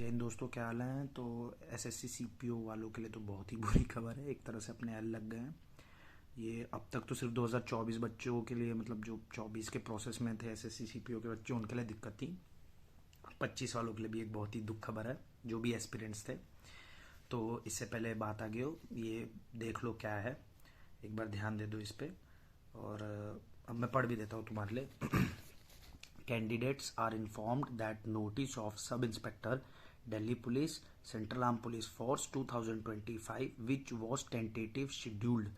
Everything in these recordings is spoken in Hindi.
जय हिंद दोस्तों, क्या हाल है। तो एसएससी सीपीओ वालों के लिए तो बहुत ही बुरी खबर है। एक तरह से अपने एल लग गए हैं। ये अब तक तो सिर्फ 2024 बच्चों के लिए, मतलब जो 24 के प्रोसेस में थे एसएससी सीपीओ के बच्चे, उनके लिए दिक्कत थी। 25 वालों के लिए भी एक बहुत ही दुख खबर है, जो भी एस्पिरेंट्स थे। तो इससे पहले बात आगे हो, ये देख लो क्या है, एक बार ध्यान दे दो इस पे। और अब मैं पढ़ भी देता हूँ तुम्हारे लिए। Candidates are informed that notice of Sub-Inspector, Delhi Police, Central Armed Police Force 2025, which was tentative scheduled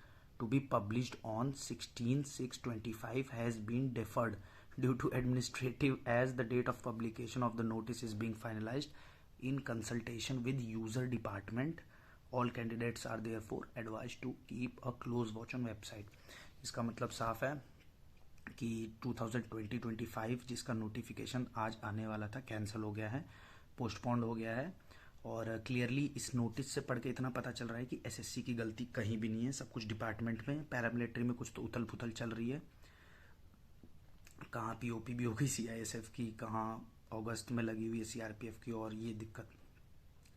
to be published on 16/6/25, has been deferred due to administrative, as the date of publication of the notice is being finalized in consultation with user department. All candidates are therefore advised to keep a close watch on website. इसका मतलब साफ है कि 2020-25 जिसका नोटिफिकेशन आज आने वाला था, कैंसिल हो गया है, पोस्टपोन्ड हो गया है। और क्लियरली इस नोटिस से पढ़ के इतना पता चल रहा है कि एसएससी की गलती कहीं भी नहीं है, सब कुछ डिपार्टमेंट में। पैरामिलिट्री में कुछ तो उथल पुथल चल रही है, कहाँ पीओपी भी हो गई सीआईएसएफ की, कहाँ अगस्त में लगी हुई है सीआरपीएफ की। और ये दिक्कत,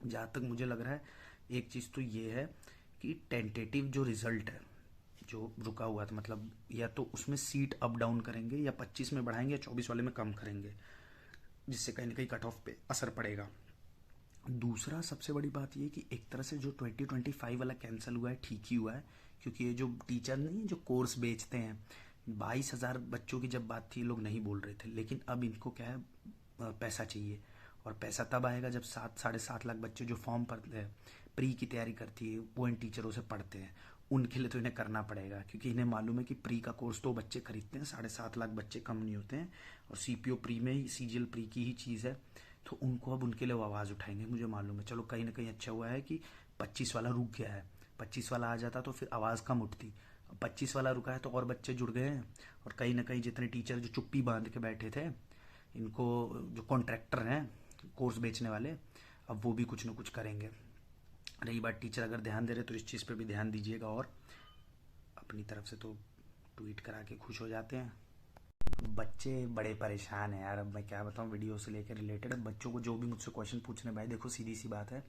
जहाँ तक मुझे लग रहा है, एक चीज़ तो ये है कि टेंटेटिव जो रिजल्ट है, जो रुका हुआ था, मतलब या तो उसमें सीट अप डाउन करेंगे, या 25 में बढ़ाएंगे, या 24 वाले में कम करेंगे, जिससे कहीं ना कहीं कट ऑफ पे असर पड़ेगा। दूसरा सबसे बड़ी बात ये कि एक तरह से जो 2025 वाला कैंसिल हुआ है, ठीक ही हुआ है। क्योंकि ये जो टीचर नहीं है, जो कोर्स बेचते हैं, 22,000 बच्चों की जब बात थी, लोग नहीं बोल रहे थे। लेकिन अब इनको क्या है, पैसा चाहिए। और पैसा तब आएगा जब 7-7.5 लाख बच्चे जो फॉर्म भरते हैं, प्री की तैयारी करती है, वो इन टीचरों से पढ़ते हैं, उनके लिए तो इन्हें करना पड़ेगा। क्योंकि इन्हें मालूम है कि प्री का कोर्स तो बच्चे खरीदते हैं, 7.5 लाख बच्चे कम नहीं होते हैं। और सीपीओ प्री में ही, सीजीएल प्री की ही चीज़ है। तो उनको अब उनके लिए वो आवाज़ उठाएंगे, मुझे मालूम है। चलो कहीं ना कहीं अच्छा हुआ है कि 25 वाला रुक गया है। 25 वाला आ जाता तो फिर आवाज़ कम उठती। अब 25 वाला रुका है तो और बच्चे जुड़ गए हैं। और कहीं ना कहीं जितने टीचर जो चुप्पी बांध के बैठे थे, इनको जो कॉन्ट्रैक्टर हैं कोर्स बेचने वाले, अब वो भी कुछ ना कुछ करेंगे। रही बात टीचर अगर ध्यान दे रहे तो इस चीज़ पे भी ध्यान दीजिएगा। और अपनी तरफ से तो ट्वीट करा के खुश हो जाते हैं। बच्चे बड़े परेशान हैं यार। अब मैं क्या बताऊं, वीडियो से लेकर रिलेटेड बच्चों को जो भी मुझसे क्वेश्चन पूछ रहे हैं, भाई देखो सीधी सी बात है,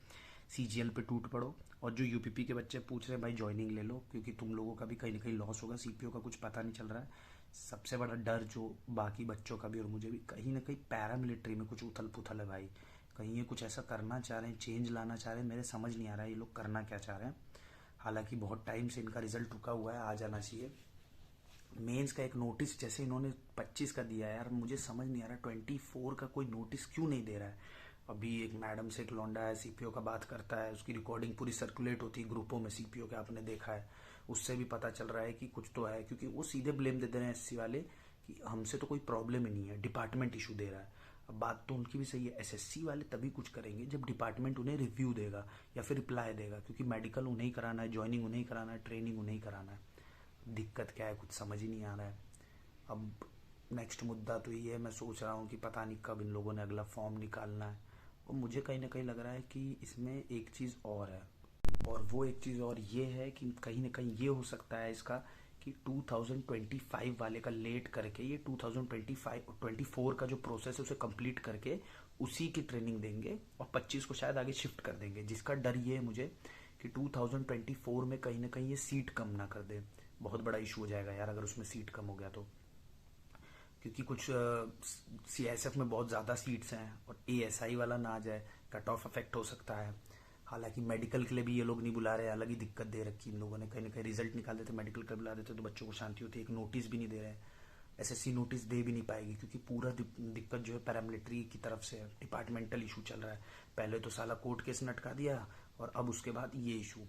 सीजीएल पे टूट पड़ो। और जो यूपीपी के बच्चे पूछ रहे हैं, भाई ज्वाइनिंग ले लो, क्योंकि तुम लोगों का भी कहीं ना कहीं लॉस होगा। सीपीओ का कुछ पता नहीं चल रहा है। सबसे बड़ा डर जो बाकी बच्चों का भी और मुझे भी, कहीं ना कहीं पैरामिलिट्री में कुछ उथल पुथल है भाई। कहीं ये कुछ ऐसा करना चाह रहे हैं, चेंज लाना चाह रहे हैं, मेरे समझ नहीं आ रहा है ये लोग करना क्या चाह रहे हैं। हालांकि बहुत टाइम से इनका रिजल्ट रुका हुआ है, आ जाना चाहिए। मेंस का एक नोटिस जैसे इन्होंने 25 का दिया है यार, मुझे समझ नहीं आ रहा 24 का कोई नोटिस क्यों नहीं दे रहा है। अभी एक मैडम से एक लौंडा है, सीपीओ का बात करता है, उसकी रिकॉर्डिंग पूरी सर्कुलेट होती है ग्रुपों में सीपीओ के, आपने देखा है। उससे भी पता चल रहा है कि कुछ तो है, क्योंकि वो सीधे ब्लेम दे दे रहे हैं एससी वाले कि हमसे तो कोई प्रॉब्लम ही नहीं है, डिपार्टमेंट इशू दे रहा है। अब बात तो उनकी भी सही है, एसएससी वाले तभी कुछ करेंगे जब डिपार्टमेंट उन्हें रिव्यू देगा या फिर रिप्लाई देगा, क्योंकि मेडिकल उन्हें ही कराना है, ज्वाइनिंग उन्हें ही कराना है, ट्रेनिंग उन्हें ही कराना है। दिक्कत क्या है, कुछ समझ ही नहीं आ रहा है। अब नेक्स्ट मुद्दा तो ये है, मैं सोच रहा हूँ कि पता नहीं कब इन लोगों ने अगला फॉर्म निकालना है। और मुझे कहीं ना कहीं लग रहा है कि इसमें एक चीज़ और है। और वो एक चीज़ और ये है कि कहीं ना कहीं ये हो सकता है इसका कि 2025 वाले का लेट करके ये 2024 का जो प्रोसेस है उसे कंप्लीट करके उसी की ट्रेनिंग देंगे, और 25 को शायद आगे शिफ्ट कर देंगे। जिसका डर ये है मुझे कि 2024 में कहीं ना कहीं ये सीट कम ना कर दे। बहुत बड़ा इशू हो जाएगा यार अगर उसमें सीट कम हो गया तो। क्योंकि कुछ सीएसएफ में बहुत ज़्यादा सीट्स हैं, और एएसआई वाला ना आ जाए, कट ऑफ इफेक्ट हो सकता है। हालांकि मेडिकल के लिए भी ये लोग नहीं बुला रहे, अलग ही दिक्कत दे रखी इन लोगों ने। कहीं ना कहीं रिजल्ट निकाल देते, मेडिकल का बुला देते तो बच्चों को शांति होती है। एक नोटिस भी नहीं दे रहे हैं, एसएससी नोटिस दे भी नहीं पाएगी, क्योंकि पूरा दिक्कत जो है पैरामिलिट्री की तरफ से है, डिपार्टमेंटल इशू चल रहा है। पहले तो साला कोर्ट केस नटका दिया, और अब उसके बाद ये इशू।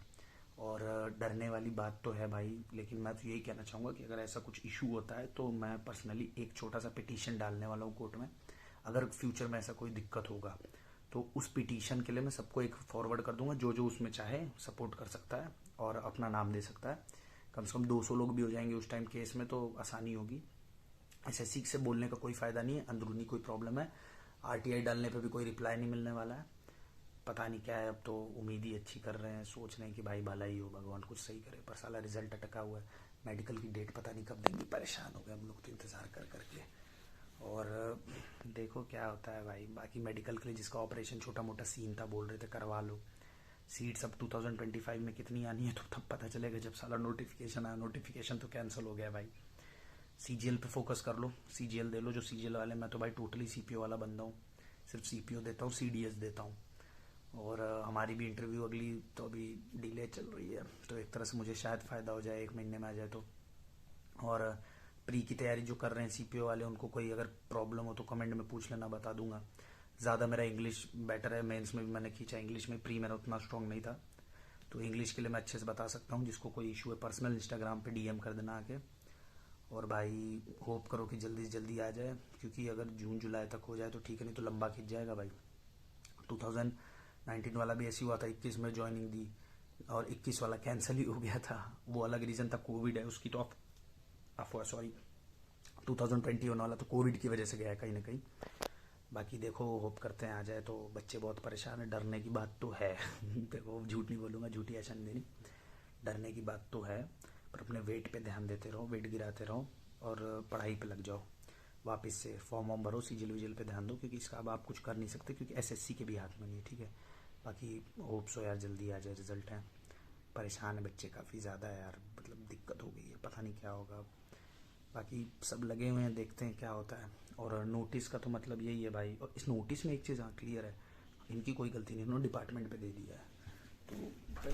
और डरने वाली बात तो है भाई। लेकिन मैं तो यही कहना चाहूँगा कि अगर ऐसा कुछ इशू होता है तो मैं पर्सनली एक छोटा सा पिटीशन डालने वाला हूँ कोर्ट में। अगर फ्यूचर में ऐसा कोई दिक्कत होगा तो उस पिटीशन के लिए मैं सबको एक फॉरवर्ड कर दूंगा, जो जो उसमें चाहे सपोर्ट कर सकता है और अपना नाम दे सकता है। कम से कम 200 लोग भी हो जाएंगे उस टाइम केस में, तो आसानी होगी। एसएससी से बोलने का कोई फ़ायदा नहीं है, अंदरूनी कोई प्रॉब्लम है। आरटीआई डालने पे भी कोई रिप्लाई नहीं मिलने वाला है। पता नहीं क्या है, अब तो उम्मीद ही अच्छी कर रहे हैं, सोच रहे हैं कि भाई भला ही हो, भगवान कुछ सही करे। पर साला रिजल्ट अटका हुआ है, मेडिकल की डेट पता नहीं कब देंगे। परेशान हो गए हम लोग तो इंतज़ार कर करके। और देखो क्या होता है भाई। बाकी मेडिकल के लिए जिसका ऑपरेशन छोटा मोटा सीन था, बोल रहे थे करवा लो। सीट्स अब 2025 में कितनी आनी है तो तब पता चलेगा जब साला नोटिफिकेशन आया। नोटिफिकेशन तो कैंसिल हो गया भाई। सीजीएल पे फोकस कर लो, सीजीएल दे लो। जो सीजीएल वाले, मैं तो भाई टोटली सीपीओ वाला बंदा हूँ, सिर्फ सीपीओ देता हूँ, सीडीएस देता हूँ। और हमारी भी इंटरव्यू अगली तो अभी डिले चल रही है, तो एक तरह से मुझे शायद फ़ायदा हो जाए, 1 महीने में आ जाए तो। और प्री की तैयारी जो कर रहे हैं सीपीओ वाले, उनको कोई अगर प्रॉब्लम हो तो कमेंट में पूछ लेना, बता दूंगा। ज़्यादा मेरा इंग्लिश बेटर है, मेंस में भी मैंने खींचा इंग्लिश में, प्री मेरा उतना स्ट्रॉन्ग नहीं था, तो इंग्लिश के लिए मैं अच्छे से बता सकता हूँ। जिसको कोई इशू है पर्सनल इंस्टाग्राम पे डीएम कर देना आके। और भाई होप करो कि जल्दी से जल्दी आ जाए, क्योंकि अगर जून जुलाई तक हो जाए तो ठीक है, नहीं तो लंबा खिंच जाएगा भाई। 2019 वाला भी ऐसी हुआ था, 21 में ज्वाइनिंग दी और 21 वाला कैंसिल ही हो गया था। वो अलग रीज़न था, कोविड है उसकी तो अफवाह, सॉरी। 2021 वाला तो कोविड की वजह से गया है कहीं ना कहीं। बाकी देखो, होप करते हैं आ जाए। तो बच्चे बहुत परेशान है, डरने की बात तो है देखो झूठ नहीं बोलूँगा, झूठी आशा नहीं देनी। डरने की बात तो है, पर अपने वेट पे ध्यान देते रहो, वेट गिराते रहो और पढ़ाई पे लग जाओ। वापस से फॉर्म वॉर्म भरो, सीजीएल विजिल पे ध्यान दो, क्योंकि इसका अब आप कुछ कर नहीं सकते, क्योंकि एसएससी के भी हाथ में नहीं है, ठीक है। बाकी होप सो यार जल्दी आ जाए रिजल्ट है। परेशान है बच्चे काफ़ी ज़्यादा है यार, मतलब दिक्कत हो गई है, पता नहीं क्या होगा। बाकी सब लगे हुए हैं, देखते हैं क्या होता है। और नोटिस का तो मतलब यही है भाई। और इस नोटिस में एक चीज़ हाँ क्लियर है, इनकी कोई गलती नहीं, इन्होंने डिपार्टमेंट पे दे दिया है। तो भाई